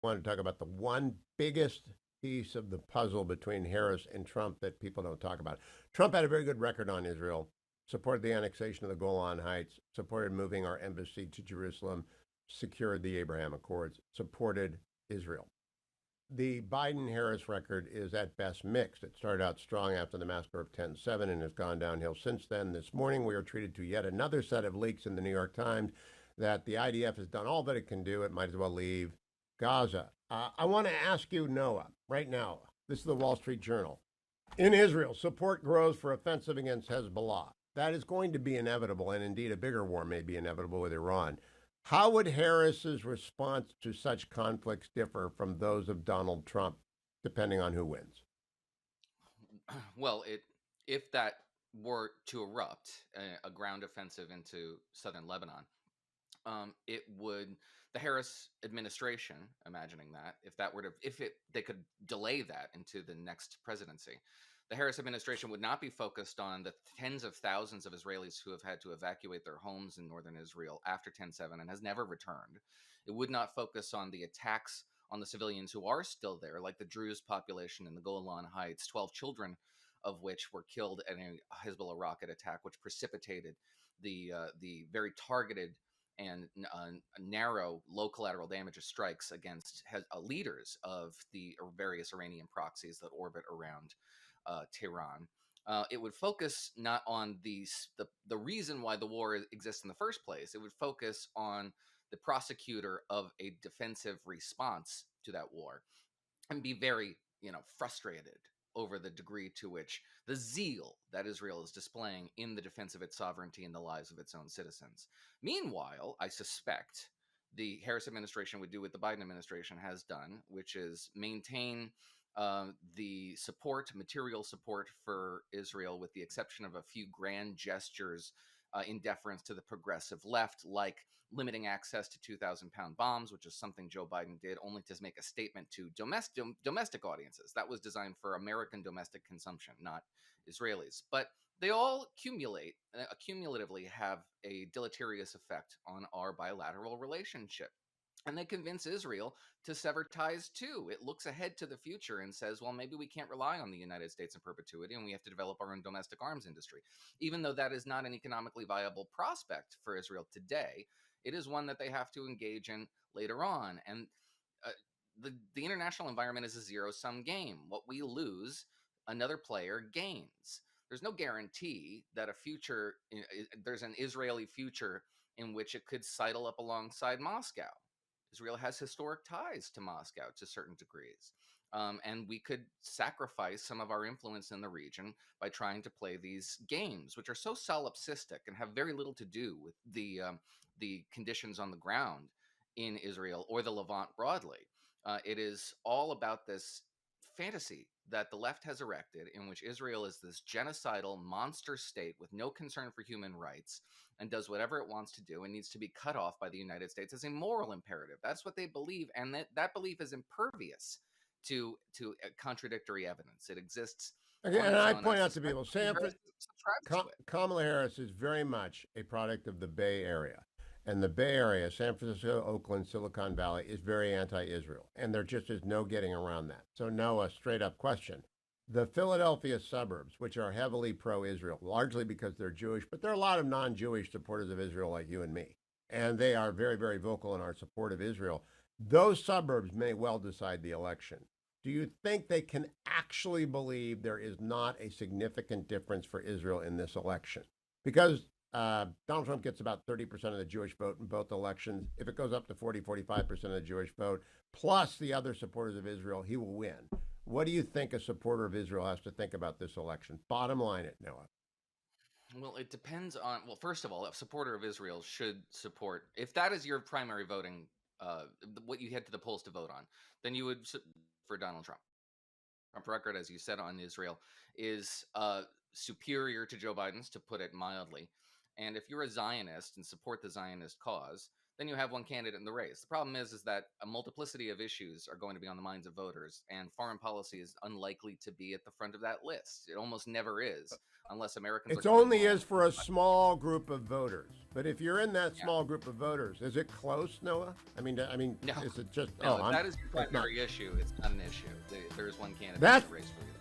I want to talk about the one biggest piece of the puzzle between Harris and Trump that people don't talk about. Trump had a very good record on Israel, supported the annexation of the Golan Heights, supported moving our embassy to Jerusalem, secured the Abraham Accords, supported Israel. The Biden Harris record is at best mixed. It started out strong after the massacre of 10/7 and has gone downhill since then. This morning, we are treated to yet another set of leaks in the New York Times that the IDF has done all that it can do. It might as well leave Gaza. I want to ask you, Noah, right now. This is the Wall Street Journal. In Israel, support grows for offensive against Hezbollah. That is going to be inevitable, and indeed, a bigger war may be inevitable with Iran. How would Harris's response to such conflicts differ from those of Donald Trump, depending on who wins? Well, if that were to erupt, a ground offensive into southern Lebanon, it would the Harris administration, imagining that if that were to if it they could delay that into the next presidency, the Harris administration would not be focused on the tens of thousands of Israelis who have had to evacuate their homes in northern Israel after 10/7 and has never returned. It would not focus on the attacks on the civilians who are still there, like the Druze population in the Golan Heights, 12 children of which were killed in a Hezbollah rocket attack, which precipitated the very targeted and narrow low collateral damages strikes against leaders of the various Iranian proxies that orbit around Tehran. It would focus not on the reason why the war exists in the first place. It would focus on the prosecutor of a defensive response to that war and be very, frustrated over the degree to which the zeal that Israel is displaying in the defense of its sovereignty and the lives of its own citizens. Meanwhile, I suspect the Harris administration would do what the Biden administration has done, which is maintain the support, material support for Israel, with the exception of a few grand gestures in deference to the progressive left, like limiting access to 2,000-pound bombs, which is something Joe Biden did only to make a statement to domestic audiences. That was designed for American domestic consumption, not Israelis. But they all accumulatively have a deleterious effect on our bilateral relationship. And they convince Israel to sever ties too. It looks ahead to the future and says, well, maybe we can't rely on the United States in perpetuity and we have to develop our own domestic arms industry. Even though that is not an economically viable prospect for Israel today, it is one that they have to engage in later on. And uh, the international environment is a zero sum game. What we lose, another player gains. There's no guarantee that there's an Israeli future in which it could sidle up alongside Moscow. Israel has historic ties to Moscow to certain degrees. And we could sacrifice some of our influence in the region by trying to play these games, which are so solipsistic and have very little to do with the conditions on the ground in Israel or the Levant broadly. It is all about this fantasy that the left has erected, in which Israel is this genocidal monster state with no concern for human rights and does whatever it wants to do and needs to be cut off by the United States as a moral imperative. That's what they believe, and that belief is impervious to contradictory evidence. It exists Okay, on and its I own. I point out to suspect people, Harris subscribes to it. Kamala Harris is very much a product of the Bay Area. And the Bay Area, San Francisco, Oakland, Silicon Valley, is very anti Israel. And there just is no getting around that. So, no, a straight up question. The Philadelphia suburbs, which are heavily pro Israel, largely because they're Jewish, but there are a lot of non Jewish supporters of Israel like you and me. And they are very, very vocal in our support of Israel. Those suburbs may well decide the election. Do you think they can actually believe there is not a significant difference for Israel in this election? Because Donald Trump gets about 30% of the Jewish vote in both elections. If it goes up to 45% of the Jewish vote, plus the other supporters of Israel, he will win. What do you think a supporter of Israel has to think about this election? Bottom line it, Noah. Well, it depends on. Well, first of all, a supporter of Israel should support. If that is your primary voting, what you head to the polls to vote on, then you would for Donald Trump. Trump record, as you said, on Israel is superior to Joe Biden's, to put it mildly. And if you're a Zionist and support the Zionist cause, then you have one candidate in the race. The problem is that a multiplicity of issues are going to be on the minds of voters, and foreign policy is unlikely to be at the front of that list. It almost never is, unless Americans are It's coming only home. is for a small group of voters. But if you're in that Yeah. small group of voters, is it close, Noah? I mean, No. is it just? No, Oh, if that is your it's not. primary issue, it's not an issue. There is one candidate in That's the race for you.